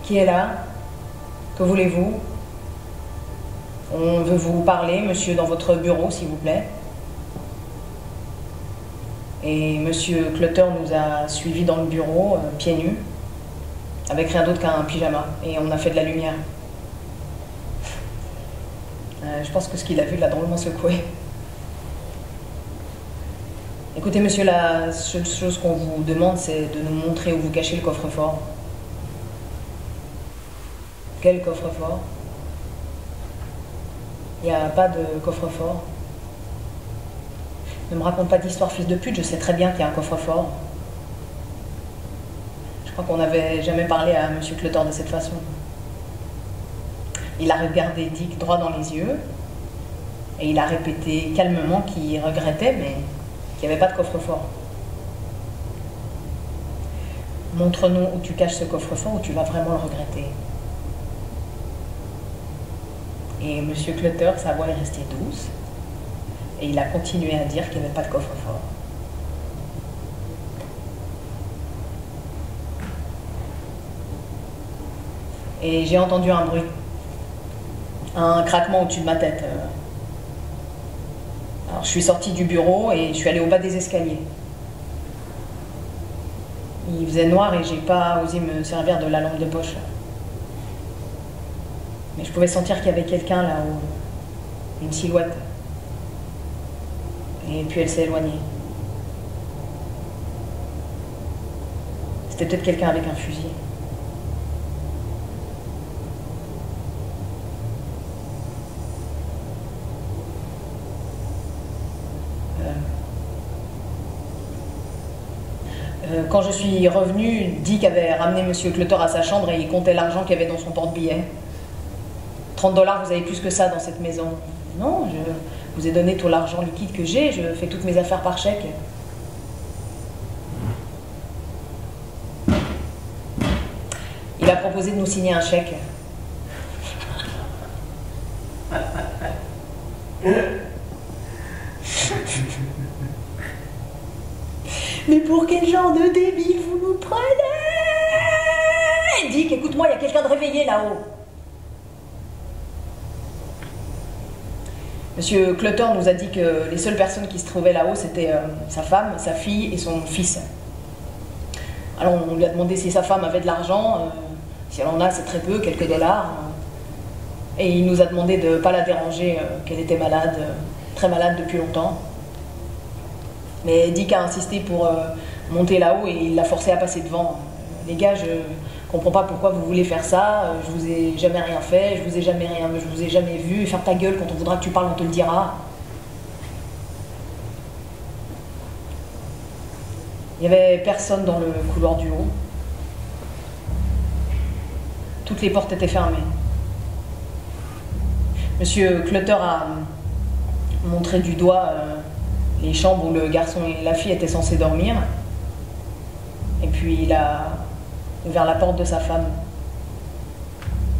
Qui est là? Que voulez-vous? On veut vous parler, monsieur, dans votre bureau, s'il vous plaît. Et Monsieur Clutter nous a suivis dans le bureau, pieds nus, avec rien d'autre qu'un pyjama. Et on a fait de la lumière. Je pense que ce qu'il a vu l'a drôlement secoué. Écoutez, monsieur, la seule chose qu'on vous demande, c'est de nous montrer où vous cachez le coffre-fort. Quel coffre-fort? Il n'y a pas de coffre-fort. Ne me raconte pas d'histoire, fils de pute, je sais très bien qu'il y a un coffre-fort. Je crois qu'on n'avait jamais parlé à M. Clutter de cette façon. Il a regardé Dick droit dans les yeux et il a répété calmement qu'il regrettait, mais qu'il n'y avait pas de coffre-fort. Montre-nous où tu caches ce coffre-fort, où tu vas vraiment le regretter. Et M. Clutter, sa voix est restée douce, et il a continué à dire qu'il n'y avait pas de coffre-fort. Et j'ai entendu un bruit, un craquement au-dessus de ma tête. Alors je suis sortie du bureau et je suis allée au bas des escaliers. Il faisait noir et j'ai pas osé me servir de la lampe de poche. Mais je pouvais sentir qu'il y avait quelqu'un là-haut, une silhouette. Et puis elle s'est éloignée. C'était peut-être quelqu'un avec un fusil. Quand je suis revenue, Dick avait ramené M. Clutter à sa chambre et il comptait l'argent qu'il y avait dans son porte-billets. 30 $, vous avez plus que ça dans cette maison. Non, je vous ai donné tout l'argent liquide que j'ai, je fais toutes mes affaires par chèque. Il a proposé de nous signer un chèque. Mais pour quel genre de débile vous nous prenez? Dick, écoute-moi, il y a quelqu'un de réveillé là-haut. Monsieur Clutter nous a dit que les seules personnes qui se trouvaient là-haut, c'était sa femme, sa fille et son fils. Alors on lui a demandé si sa femme avait de l'argent. Si elle en a, c'est très peu, quelques dollars. Et il nous a demandé de ne pas la déranger, qu'elle était malade, très malade depuis longtemps. Mais Dick a insisté pour monter là-haut et il l'a forcé à passer devant. Les gars, je comprends pas pourquoi vous voulez faire ça, je vous ai jamais rien fait, je vous ai jamais vu, ferme ta gueule, quand on voudra que tu parles, on te le dira. Il n'y avait personne dans le couloir du haut. Toutes les portes étaient fermées. Monsieur Clutter a montré du doigt les chambres où le garçon et la fille étaient censés dormir. Et puis il a ouvert la porte de sa femme.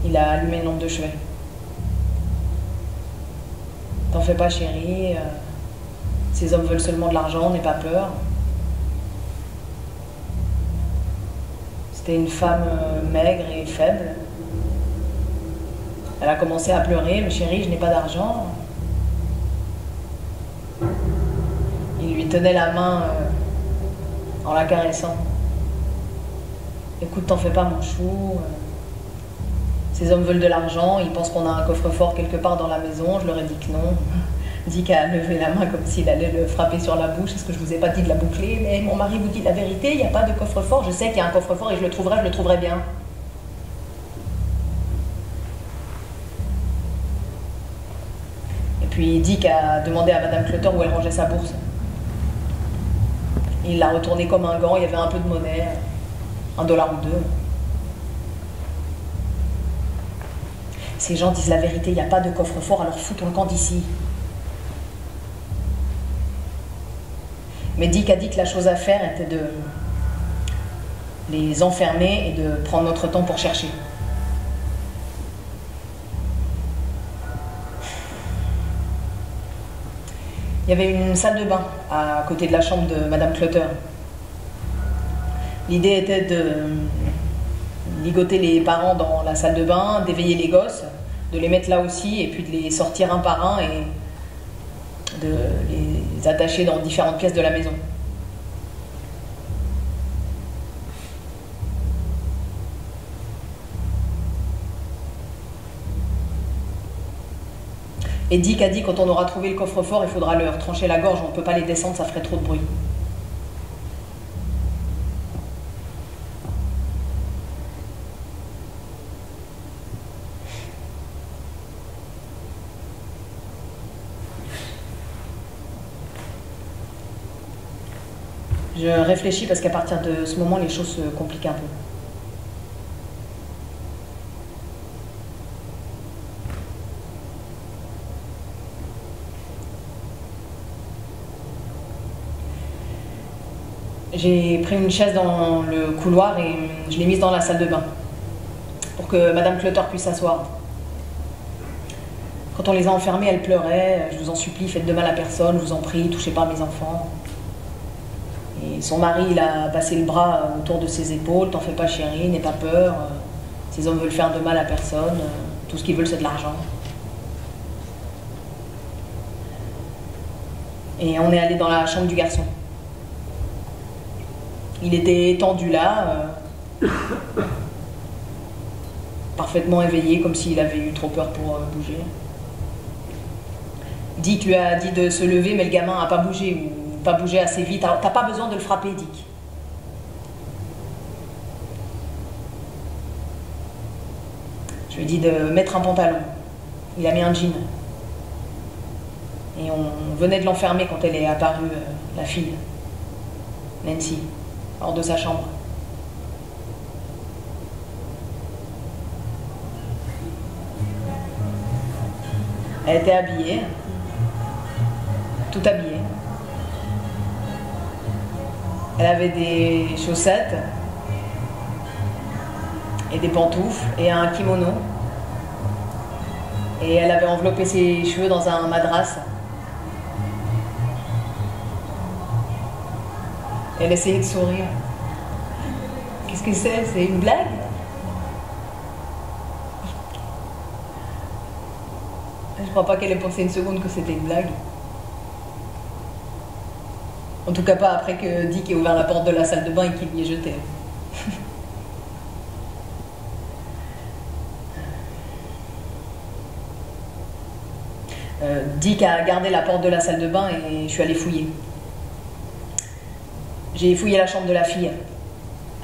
Il a allumé une lampe de chevet. T'en fais pas, chérie. Ces hommes veulent seulement de l'argent, n'aie pas peur. C'était une femme maigre et faible. Elle a commencé à pleurer. Mais chérie, je n'ai pas d'argent. Il lui tenait la main en la caressant. Écoute, t'en fais pas, mon chou. Ces hommes veulent de l'argent, ils pensent qu'on a un coffre-fort quelque part dans la maison. Je leur ai dit que non. Dick a levé la main comme s'il allait le frapper sur la bouche. Est-ce que je vous ai pas dit de la boucler? Mais mon mari vous dit la vérité, il n'y a pas de coffre-fort. Je sais qu'il y a un coffre-fort et je le trouverai bien. Et puis Dick a demandé à Madame Clutter où elle rangeait sa bourse. Il l'a retourné comme un gant, il y avait un peu de monnaie, $1 ou 2. Ces gens disent la vérité, il n'y a pas de coffre-fort, alors foutons le camp d'ici. Mais Dick a dit que la chose à faire était de les enfermer et de prendre notre temps pour chercher. Il y avait une salle de bain à côté de la chambre de Madame Clutter. L'idée était de ligoter les parents dans la salle de bain, d'éveiller les gosses, de les mettre là aussi et puis de les sortir un par un et de les attacher dans différentes pièces de la maison. Et Dick a dit quand on aura trouvé le coffre-fort, il faudra leur trancher la gorge, on ne peut pas les descendre, ça ferait trop de bruit. Je réfléchis parce qu'à partir de ce moment, les choses se compliquent un peu. J'ai pris une chaise dans le couloir et je l'ai mise dans la salle de bain pour que Madame Clutter puisse s'asseoir. Quand on les a enfermés, elle pleurait. Je vous en supplie, faites de mal à personne, je vous en prie, touchez pas mes enfants. Et son mari, il a passé le bras autour de ses épaules. T'en fais pas, chérie, n'aie pas peur. Ces hommes veulent faire de mal à personne. Tout ce qu'ils veulent, c'est de l'argent. Et on est allé dans la chambre du garçon. Il était étendu là, parfaitement éveillé, comme s'il avait eu trop peur pour bouger. Dick lui a dit de se lever, mais le gamin n'a pas bougé, ou pas bougé assez vite. Alors, t'as pas besoin de le frapper, Dick. Je lui ai dit de mettre un pantalon. Il a mis un jean. Et on venait de l'enfermer quand elle est apparue, la fille, Nancy, hors de sa chambre. Elle était habillée, tout habillée. Elle avait des chaussettes et des pantoufles et un kimono. Et elle avait enveloppé ses cheveux dans un madras. Elle essayait de sourire. Qu'est-ce que c'est? C'est une blague? Je crois pas qu'elle ait pensé une seconde que c'était une blague. En tout cas pas après que Dick ait ouvert la porte de la salle de bain et qu'il l'y ait jeté. Dick a gardé la porte de la salle de bain et je suis allée fouiller. J'ai fouillé la chambre de la fille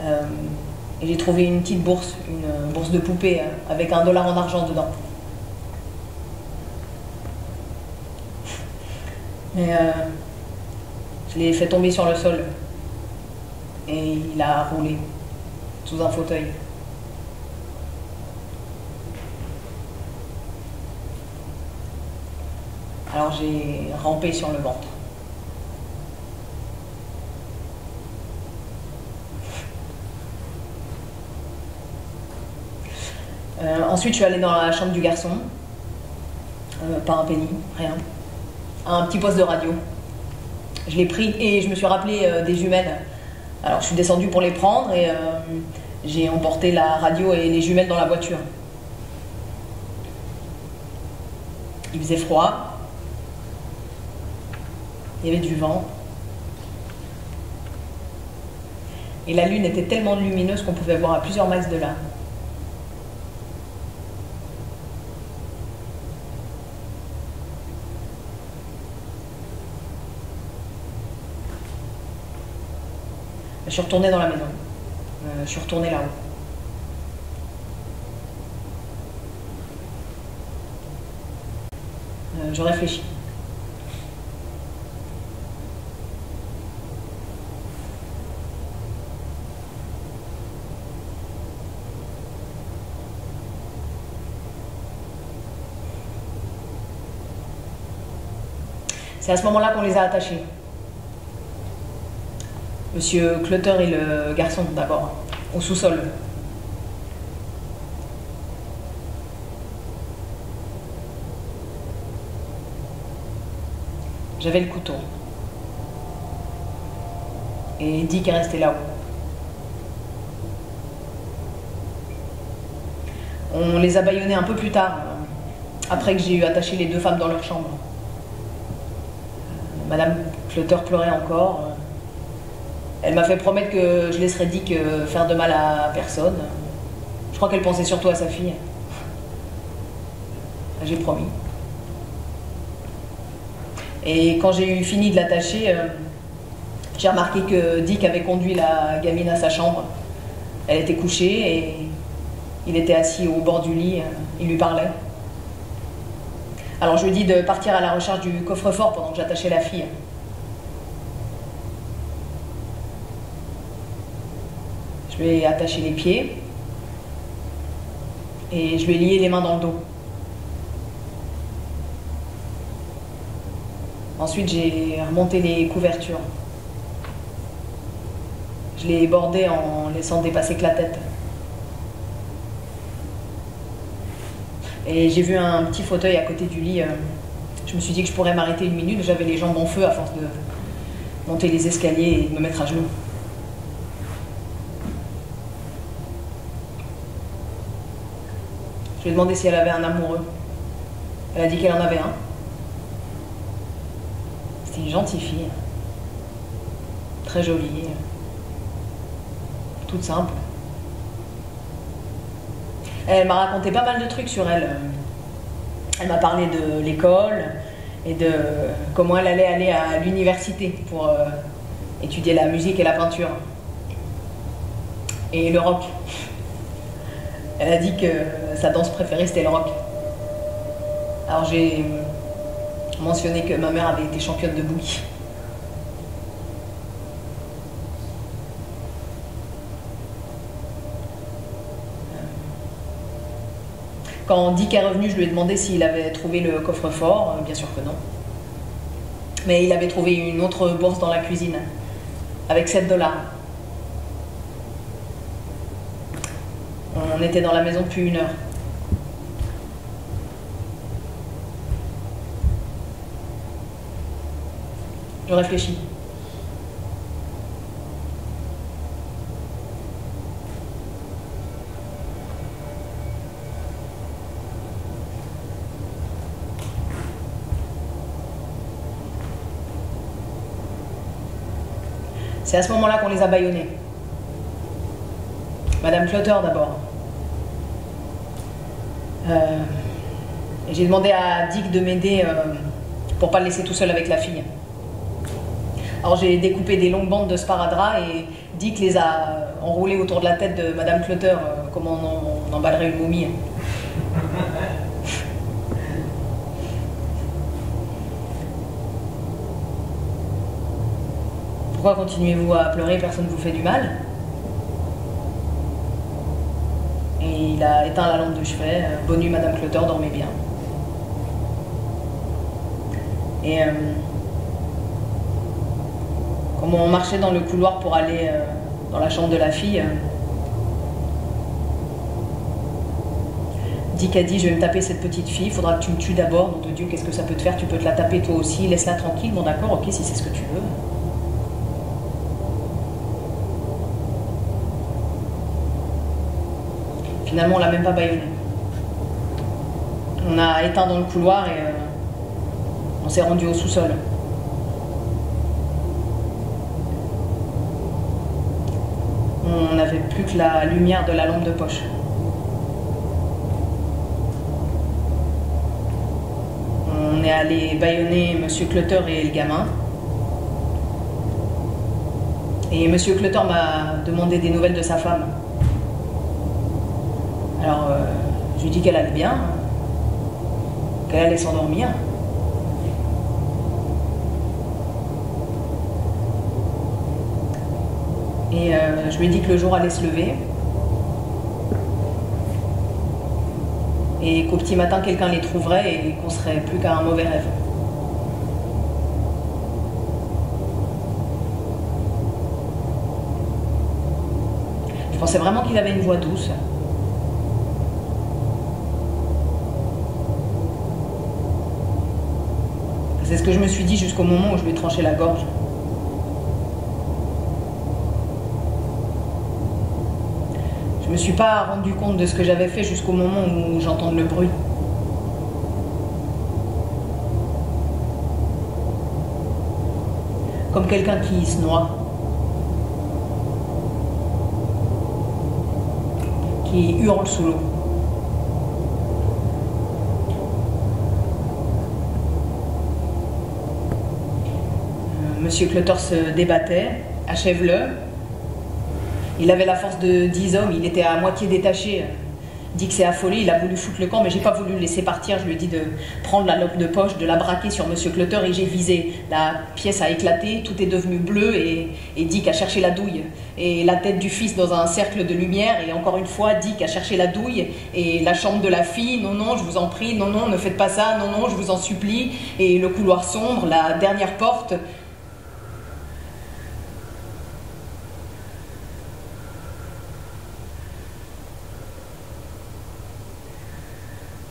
et j'ai trouvé une petite bourse, une bourse de poupée avec $1 en argent dedans. Mais je l'ai fait tomber sur le sol et il a roulé sous un fauteuil. Alors j'ai rampé sur le ventre. Ensuite, je suis allée dans la chambre du garçon. Pas un penny, rien. Un petit poste de radio. Je l'ai pris et je me suis rappelé des jumelles. Alors, je suis descendue pour les prendre et j'ai emporté la radio et les jumelles dans la voiture. Il faisait froid. Il y avait du vent. Et la lune était tellement lumineuse qu'on pouvait voir à plusieurs miles de là. Je suis retournée dans la maison. Je suis retournée là-haut. Je réfléchis. C'est à ce moment-là qu'on les a attachés. Monsieur Clutter et le garçon d'abord, au sous-sol. J'avais le couteau. Et Dick est resté là-haut. On les a bâillonnés un peu plus tard, après que j'ai eu attaché les deux femmes dans leur chambre. Madame Clutter pleurait encore. Elle m'a fait promettre que je laisserais Dick faire de mal à personne. Je crois qu'elle pensait surtout à sa fille. J'ai promis. Et quand j'ai eu fini de l'attacher, j'ai remarqué que Dick avait conduit la gamine à sa chambre. Elle était couchée et il était assis au bord du lit. Il lui parlait. Alors je lui ai dit de partir à la recherche du coffre-fort pendant que j'attachais la fille. Je lui ai attaché les pieds et je lui ai lié les mains dans le dos. Ensuite, j'ai remonté les couvertures. Je l'ai bordé en laissant dépasser que la tête. Et j'ai vu un petit fauteuil à côté du lit. Je me suis dit que je pourrais m'arrêter une minute. J'avais les jambes en feu à force de monter les escaliers et de me mettre à genoux. Je lui ai demandé si elle avait un amoureux. Elle a dit qu'elle en avait un. C'était une gentille fille. Très jolie. Toute simple. Elle m'a raconté pas mal de trucs sur elle. Elle m'a parlé de l'école et de comment elle allait aller à l'université pour étudier la musique et la peinture. Et le rock. Elle a dit que sa danse préférée c'était le rock. Alors j'ai mentionné que ma mère avait été championne de boogie. Quand Dick est revenu, je lui ai demandé s'il avait trouvé le coffre-fort. Bien sûr que non. Mais il avait trouvé une autre bourse dans la cuisine, avec 7 $. On était dans la maison depuis 1 heure. Je réfléchis. C'est à ce moment-là qu'on les a bâillonnés. Madame Clotter d'abord. Et j'ai demandé à Dick de m'aider pour pas le laisser tout seul avec la fille. Alors j'ai découpé des longues bandes de sparadrap et Dick les a enroulées autour de la tête de Madame Clotter comme on emballerait une momie. Pourquoi continuez-vous à pleurer? Personne ne vous fait du mal? Et il a éteint la lampe de chevet. Bonne nuit, Madame Clotter, dormez bien. Et comme on marchait dans le couloir pour aller dans la chambre de la fille, Dick a dit: je vais me taper cette petite fille, il faudra que tu me tues d'abord. Nom de Dieu, qu'est-ce que ça peut te faire? Tu peux te la taper toi aussi, laisse-la tranquille. Bon d'accord, ok, si c'est ce que tu veux. Finalement, on l'a même pas bâillonné. On a éteint dans le couloir et on s'est rendu au sous-sol. On n'avait plus que la lumière de la lampe de poche. On est allé bâillonner Monsieur Clotter et le gamin. Et Monsieur Clotter m'a demandé des nouvelles de sa femme. Alors, je lui ai dit qu'elle allait bien, qu'elle allait s'endormir. Et je lui ai dit que le jour allait se lever. Et qu'au petit matin, quelqu'un les trouverait et qu'on serait plus qu'à un mauvais rêve. Je pensais vraiment qu'il avait une voix douce. C'est ce que je me suis dit jusqu'au moment où je lui ai tranché la gorge. Je me suis pas rendu compte de ce que j'avais fait jusqu'au moment où j'entends le bruit. Comme quelqu'un qui se noie. Qui hurle sous l'eau. Monsieur Clotter se débattait, achève-le. Il avait la force de 10 hommes, il était à moitié détaché. Dick s'est affolé, il a voulu foutre le camp, mais j'ai pas voulu le laisser partir. Je lui ai dit de prendre la lampe de poche, de la braquer sur Monsieur Clutter et j'ai visé. La pièce a éclaté, tout est devenu bleu et Dick a cherché la douille. Et la tête du fils dans un cercle de lumière et encore une fois, Dick a cherché la douille et la chambre de la fille. Non, non, je vous en prie, non, non, ne faites pas ça, non, non, je vous en supplie. Et le couloir sombre, la dernière porte.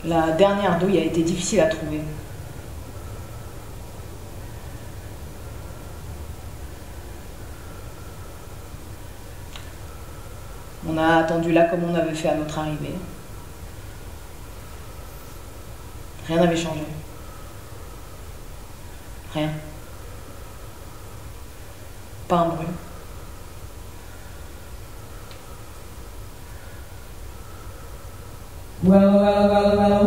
La dernière douille a été difficile à trouver. On a attendu là comme on avait fait à notre arrivée. Rien n'avait changé. Rien. Pas un bruit. Well,